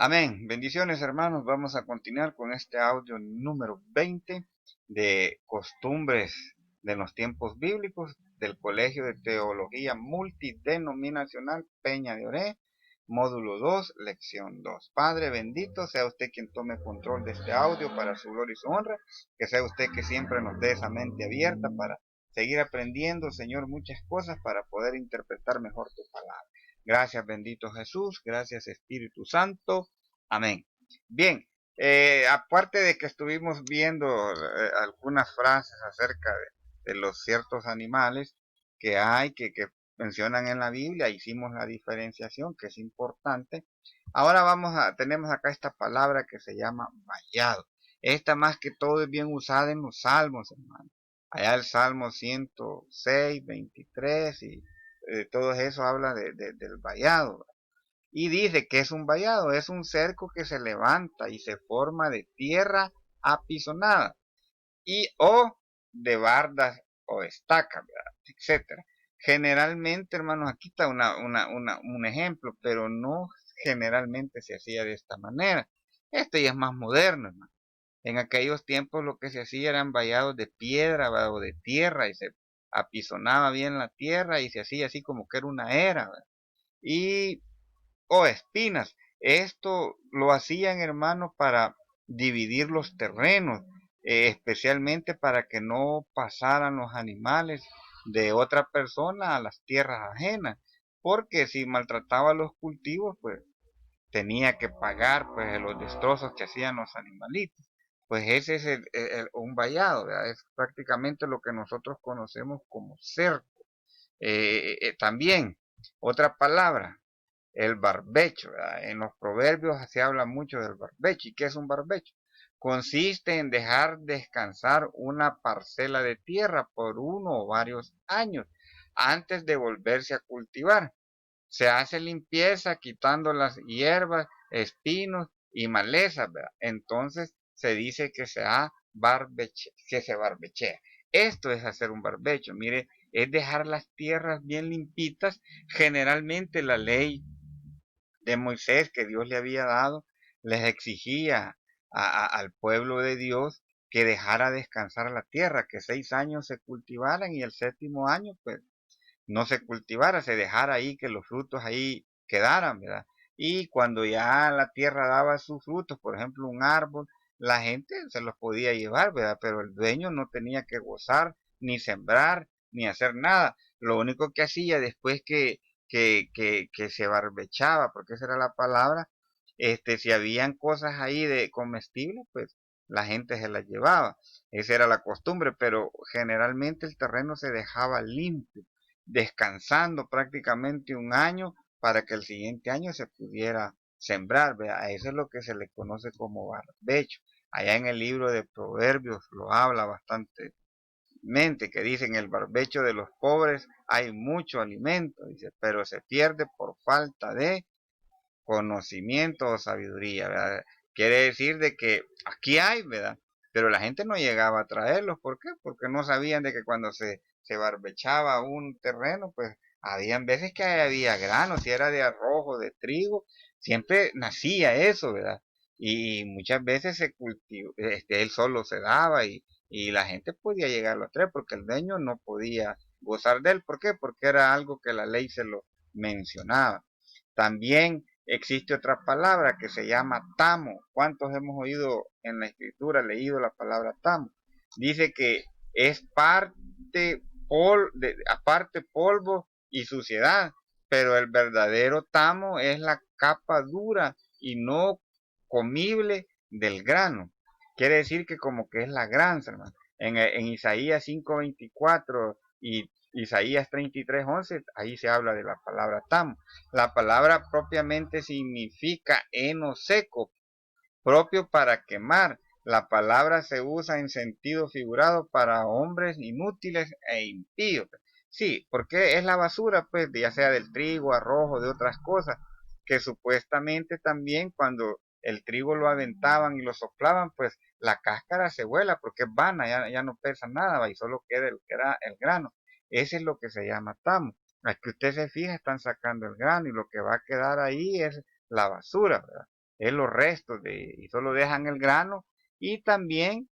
Amén. Bendiciones, hermanos. Vamos a continuar con este audio número 20 de costumbres de los tiempos bíblicos del Colegio de Teología Multidenominacional Peña de Oré, módulo 2, lección 2. Padre bendito, sea usted quien tome control de este audio para su gloria y su honra, que sea usted que siempre nos dé esa mente abierta para seguir aprendiendo, Señor, muchas cosas para poder interpretar mejor tu palabra. Gracias, bendito Jesús. Gracias, Espíritu Santo. Amén. Bien, aparte de que estuvimos viendo algunas frases acerca de los ciertos animales que hay, que mencionan en la Biblia, hicimos la diferenciación, que es importante. Ahora tenemos acá esta palabra que se llama vallado. Esta más que todo es bien usada en los salmos, hermano. Allá el Salmo 106, 23 y todo eso habla del vallado. Y dice que es un vallado, es un cerco que se levanta y se forma de tierra apisonada y o de bardas o estacas, etcétera. Generalmente, hermanos, aquí está un ejemplo, pero no generalmente se hacía de esta manera. Este ya es más moderno, hermano. En aquellos tiempos lo que se hacía eran vallados de piedra o de tierra y se apisonaba bien la tierra y se hacía así como que era una era, ¿verdad? Y o espinas. Esto lo hacían, hermanos, para dividir los terrenos, especialmente para que no pasaran los animales de otra persona a las tierras ajenas, porque si maltrataba los cultivos, pues tenía que pagar pues los destrozos que hacían los animalitos. Pues ese es un vallado, ¿verdad? Es prácticamente lo que nosotros conocemos como cerco. También, otra palabra, el barbecho, ¿verdad? En los proverbios se habla mucho del barbecho. ¿Y qué es un barbecho? Consiste en dejar descansar una parcela de tierra por uno o varios años antes de volverse a cultivar. Se hace limpieza quitando las hierbas, espinos y malezas, ¿verdad? Entonces se dice que se barbechea. Esto es hacer un barbecho. Mire, es dejar las tierras bien limpitas. Generalmente la ley de Moisés que Dios le había dado, les exigía al pueblo de Dios que dejara descansar la tierra, que 6 años se cultivaran y el séptimo año pues no se cultivara, se dejara ahí que los frutos ahí quedaran, ¿verdad? Y cuando ya la tierra daba sus frutos, por ejemplo un árbol, la gente se los podía llevar, ¿verdad? Pero el dueño no tenía que gozar, ni sembrar, ni hacer nada. Lo único que hacía después que se barbechaba, porque esa era la palabra, si habían cosas ahí de comestibles, pues la gente se las llevaba. Esa era la costumbre, pero generalmente el terreno se dejaba limpio, descansando prácticamente un año para que el siguiente año se pudiera sembrar. ¿Vea? Eso es lo que se le conoce como barbecho. Allá en el libro de Proverbios lo habla bastante que dicen el barbecho de los pobres hay mucho alimento, dice, pero se pierde por falta de conocimiento o sabiduría, ¿verdad? Quiere decir de que aquí hay, ¿verdad? Pero la gente no llegaba a traerlos, ¿por qué? Porque no sabían de que cuando se barbechaba un terreno, pues habían veces que había grano, si era de arroz o de trigo, siempre nacía eso, ¿verdad? Y muchas veces se cultivó, él solo se daba y la gente podía llegarlo a traer porque el dueño no podía gozar de él, ¿por qué? Porque era algo que la ley se lo mencionaba. También existe otra palabra que se llama tamo. ¿Cuántos hemos oído en la escritura, leído la palabra tamo? Dice que es aparte polvo y suciedad, pero el verdadero tamo es la capa dura y no comible del grano. Quiere decir que como que es la granza, hermano. En Isaías 5:24 y Isaías 33:11, ahí se habla de la palabra tamo. La palabra propiamente significa heno seco, propio para quemar. La palabra se usa en sentido figurado para hombres inútiles e impíos. Sí, porque es la basura, pues, ya sea del trigo, arroz o de otras cosas, que supuestamente también cuando el trigo lo aventaban y lo soplaban, pues la cáscara se vuela porque es vana, ya no pesa nada, y solo queda el, que era el grano. Ese es lo que se llama tamo. Aquí usted se fija, están sacando el grano y lo que va a quedar ahí es la basura, ¿verdad? es los restos y solo dejan el grano. Y también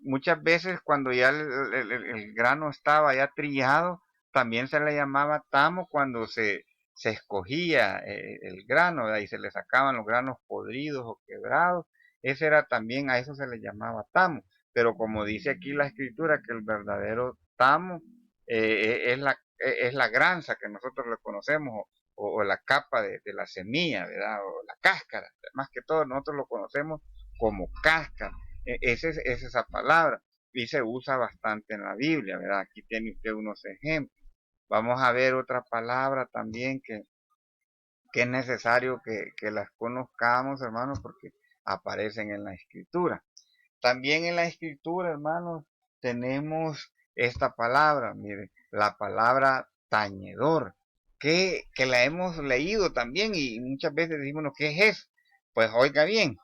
muchas veces cuando ya el grano estaba ya trillado, también se le llamaba tamo cuando se escogía el grano, ¿verdad? Y se le sacaban los granos podridos o quebrados. Ese era también, a eso se le llamaba tamo. Pero como dice aquí la escritura, que el verdadero tamo es la granza que nosotros le conocemos, o la capa de la semilla, ¿verdad? O la cáscara. Más que todo, nosotros lo conocemos como cáscara. Es esa palabra y se usa bastante en la Biblia, ¿verdad? Aquí tiene usted unos ejemplos. Vamos a ver otra palabra también que es necesario que las conozcamos, hermanos, porque aparecen en la escritura. También en la escritura, hermanos, tenemos esta palabra, mire, la palabra tañedor, que la hemos leído también y muchas veces decimos, ¿qué es eso? Pues oiga bien,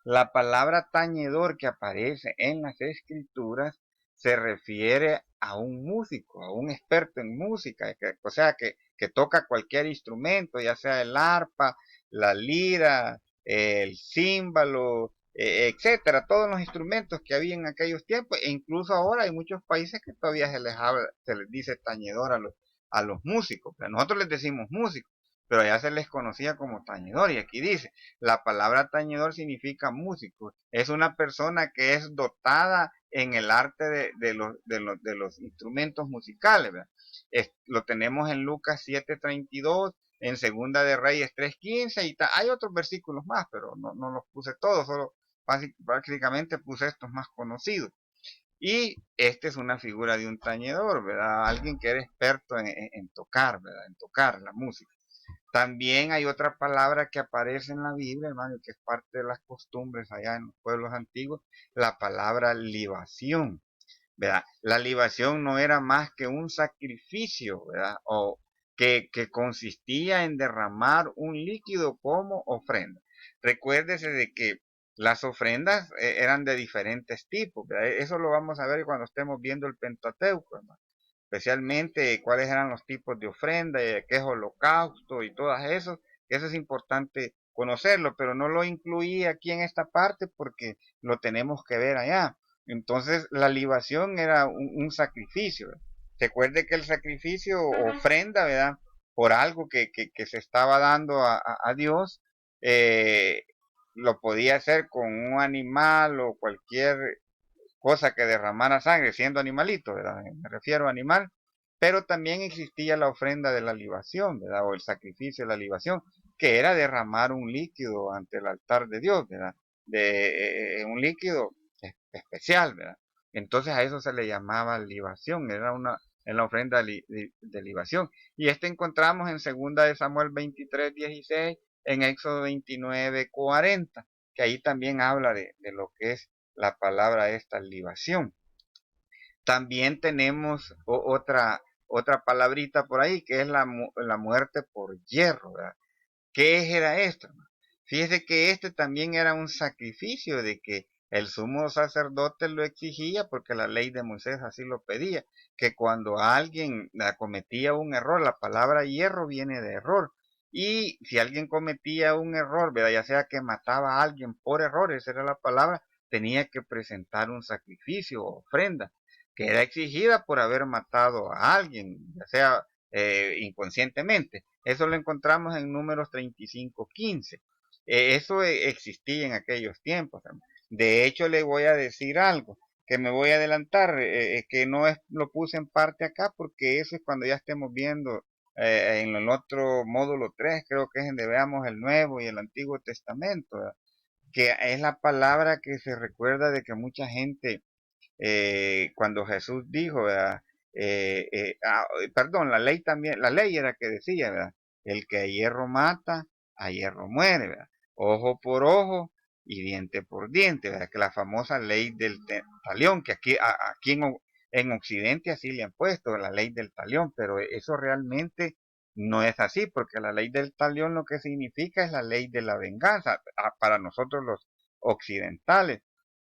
la palabra tañedor que aparece en las escrituras se refiere a un músico, a un experto en música, o sea, que toca cualquier instrumento, ya sea el arpa, la lira, el címbalo, etcétera, todos los instrumentos que había en aquellos tiempos, e incluso ahora hay muchos países que todavía se les dice tañedor a los músicos. Nosotros les decimos músicos, pero allá se les conocía como tañedor, y aquí dice, la palabra tañedor significa músico, es una persona que es dotada en el arte de los instrumentos musicales, ¿verdad? Lo tenemos en Lucas 7:32, en Segunda de Reyes 3:15, y hay otros versículos más, pero no los puse todos, solo prácticamente puse estos más conocidos. Y esta es una figura de un tañedor, ¿verdad? Alguien que era experto en tocar, ¿verdad? En tocar la música. También hay otra palabra que aparece en la Biblia, hermano, que es parte de las costumbres allá en los pueblos antiguos, la palabra libación, ¿verdad? La libación no era más que un sacrificio, ¿verdad? O que consistía en derramar un líquido como ofrenda. Recuérdese de que las ofrendas eran de diferentes tipos, ¿verdad? Eso lo vamos a ver cuando estemos viendo el Pentateuco, hermano. Especialmente cuáles eran los tipos de ofrenda, qué es holocausto y todas esos. Eso es importante conocerlo, pero no lo incluí aquí en esta parte porque lo tenemos que ver allá. Entonces la libación era un sacrificio. Recuerde que el sacrificio ofrenda, ¿verdad? Por algo que se estaba dando a Dios, eh, lo podía hacer con un animal o cualquier cosa que derramara sangre, siendo animalito, ¿verdad? Me refiero a animal, pero también existía la ofrenda de la libación, ¿verdad? O el sacrificio de la libación, que era derramar un líquido ante el altar de Dios, ¿verdad? Un líquido especial, ¿verdad? Entonces a eso se le llamaba libación, era en la ofrenda de libación. Y este encontramos en 2 de Samuel 23:16, en Éxodo 29:40, que ahí también habla de lo que es la palabra esta, libación. También tenemos otra palabrita por ahí, que es la muerte por hierro, ¿verdad? ¿Qué era esto? Fíjese que este también era un sacrificio de que el sumo sacerdote lo exigía porque la ley de Moisés así lo pedía, que cuando alguien cometía un error, la palabra hierro viene de error, y si alguien cometía un error, ¿verdad? Ya sea que mataba a alguien por error, esa era la palabra, tenía que presentar un sacrificio o ofrenda, que era exigida por haber matado a alguien, ya sea inconscientemente. Eso lo encontramos en Números 35:15. Eso existía en aquellos tiempos. De hecho, le voy a decir algo, que me voy a adelantar, que no lo puse en parte acá, porque eso es cuando ya estemos viendo en el otro módulo 3, creo que es donde veamos el Nuevo y el Antiguo Testamento, ¿verdad? Que es la palabra que se recuerda de que mucha gente cuando Jesús dijo, ¿verdad? Perdón, la ley también, la ley era que decía, ¿verdad? El que a hierro mata, a hierro muere, ¿verdad? Ojo por ojo y diente por diente, ¿verdad? Que la famosa ley del talión, que aquí en Occidente así le han puesto, la ley del talión, pero eso realmente no es así, porque la ley del talión lo que significa es la ley de la venganza, para nosotros los occidentales,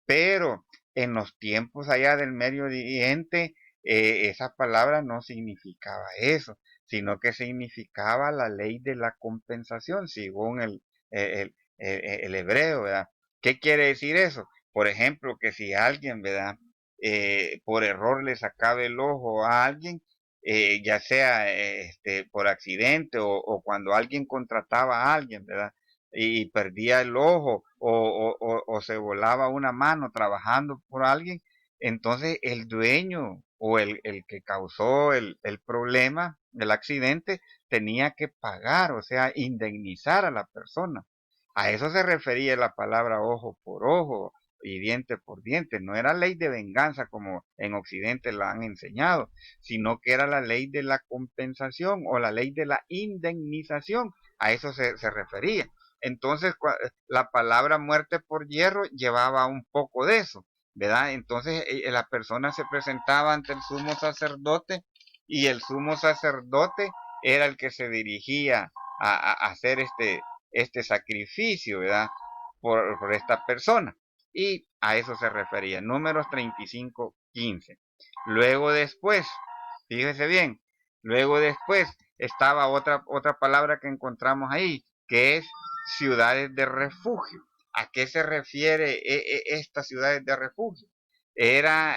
pero en los tiempos allá del Medio Oriente, esa palabra no significaba eso, sino que significaba la ley de la compensación, según el hebreo, ¿verdad? ¿Qué quiere decir eso? Por ejemplo, que si alguien, ¿verdad? Por error le sacaba el ojo a alguien, ya sea por accidente o cuando alguien contrataba a alguien, ¿verdad? Y perdía el ojo o se volaba una mano trabajando por alguien, entonces el dueño o el que causó el problema, el accidente, tenía que pagar, o sea, indemnizar a la persona. A eso se refería la palabra ojo por ojo y diente por diente. No era ley de venganza como en Occidente la han enseñado, sino que era la ley de la compensación o la ley de la indemnización. A eso se refería. Entonces, la palabra muerte por hierro llevaba un poco de eso, ¿verdad? Entonces, la persona se presentaba ante el sumo sacerdote y el sumo sacerdote era el que se dirigía a hacer este sacrificio, ¿verdad? Por esta persona. Y a eso se refería. Números 35:15. Luego después, fíjese bien, luego después estaba otra palabra que encontramos ahí, que es ciudades de refugio. ¿A qué se refiere estas ciudades de refugio? Era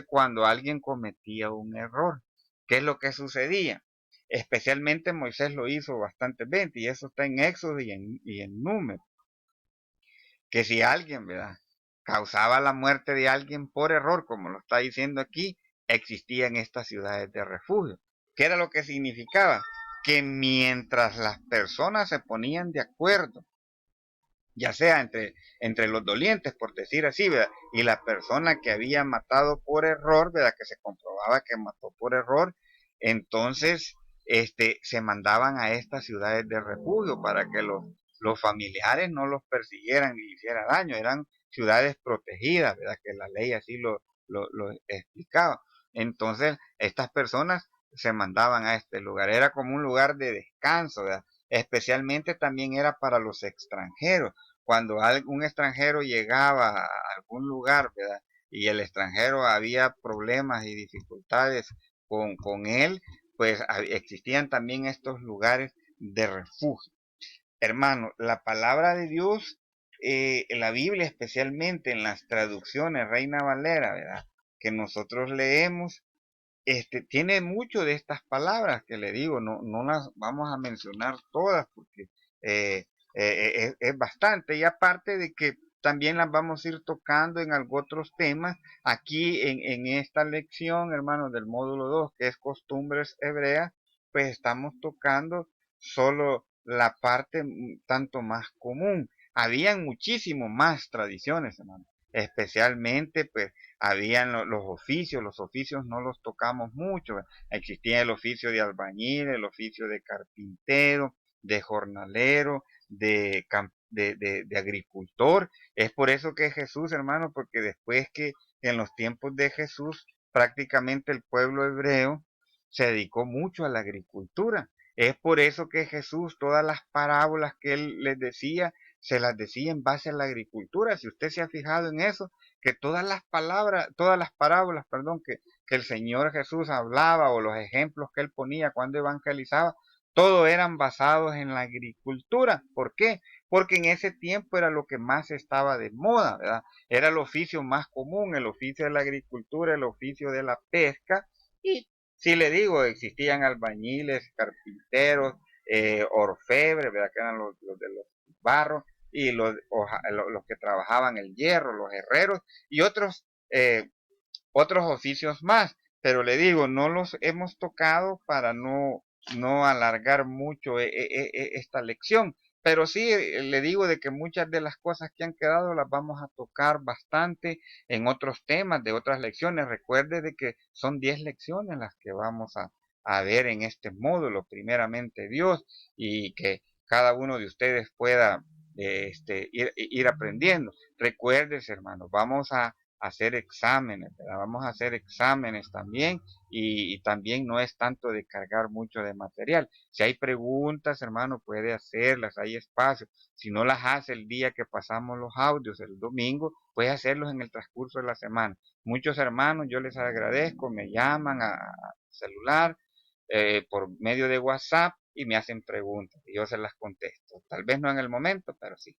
cuando alguien cometía un error. ¿Qué es lo que sucedía? Especialmente Moisés lo hizo bastante bien, y eso está en Éxodo y en Números, que si alguien, ¿verdad?, causaba la muerte de alguien por error, como lo está diciendo aquí, existían estas ciudades de refugio. ¿Qué era lo que significaba? Que mientras las personas se ponían de acuerdo, ya sea entre los dolientes, por decir así, ¿verdad?, y la persona que había matado por error, ¿verdad?, que se comprobaba que mató por error, entonces se mandaban a estas ciudades de refugio para que los familiares no los persiguieran ni hicieran daño. Eran ciudades protegidas, ¿verdad?, que la ley así lo explicaba. Entonces, estas personas se mandaban a este lugar. Era como un lugar de descanso, ¿verdad? Especialmente también era para los extranjeros. Cuando un extranjero llegaba a algún lugar, ¿verdad?, y el extranjero había problemas y dificultades con él, pues existían también estos lugares de refugio. Hermano, la palabra de Dios, la Biblia especialmente en las traducciones Reina Valera, ¿verdad?, que nosotros leemos, tiene mucho de estas palabras que le digo, no las vamos a mencionar todas porque es bastante, y aparte de que también las vamos a ir tocando en otros temas aquí en esta lección, hermanos, del módulo 2, que es costumbres hebreas, pues estamos tocando solo la parte tanto más común. Habían muchísimo más tradiciones, hermano, especialmente pues habían los oficios no los tocamos mucho. Existía el oficio de albañil, el oficio de carpintero, de jornalero, de agricultor. Es por eso que Jesús, hermano, porque después que en los tiempos de Jesús prácticamente el pueblo hebreo se dedicó mucho a la agricultura. Es por eso que Jesús, todas las parábolas que él les decía, se las decía en base a la agricultura. Si usted se ha fijado en eso, que todas las parábolas, perdón, que el Señor Jesús hablaba o los ejemplos que él ponía cuando evangelizaba, todo eran basados en la agricultura. ¿Por qué? Porque en ese tiempo era lo que más estaba de moda, ¿verdad? Era el oficio más común, el oficio de la agricultura, el oficio de la pesca, y si le digo, existían albañiles, carpinteros, orfebres, ¿verdad?, que eran los de los barros, y los que trabajaban el hierro, los herreros y otros oficios más. Pero le digo, no los hemos tocado para no alargar mucho esta lección. Pero sí le digo de que muchas de las cosas que han quedado las vamos a tocar bastante en otros temas de otras lecciones. Recuerde de que son 10 lecciones las que vamos a ver en este módulo, primeramente Dios, y que cada uno de ustedes pueda ir aprendiendo. Recuérdese, hermanos, vamos a hacer exámenes, ¿verdad? Vamos a hacer exámenes también, y también no es tanto de cargar mucho de material. Si hay preguntas, hermano, puede hacerlas, hay espacio. Si no las hace el día que pasamos los audios, el domingo, puede hacerlos en el transcurso de la semana. Muchos hermanos, yo les agradezco, me llaman a celular, por medio de WhatsApp, y me hacen preguntas y yo se las contesto. Tal vez no en el momento, pero sí.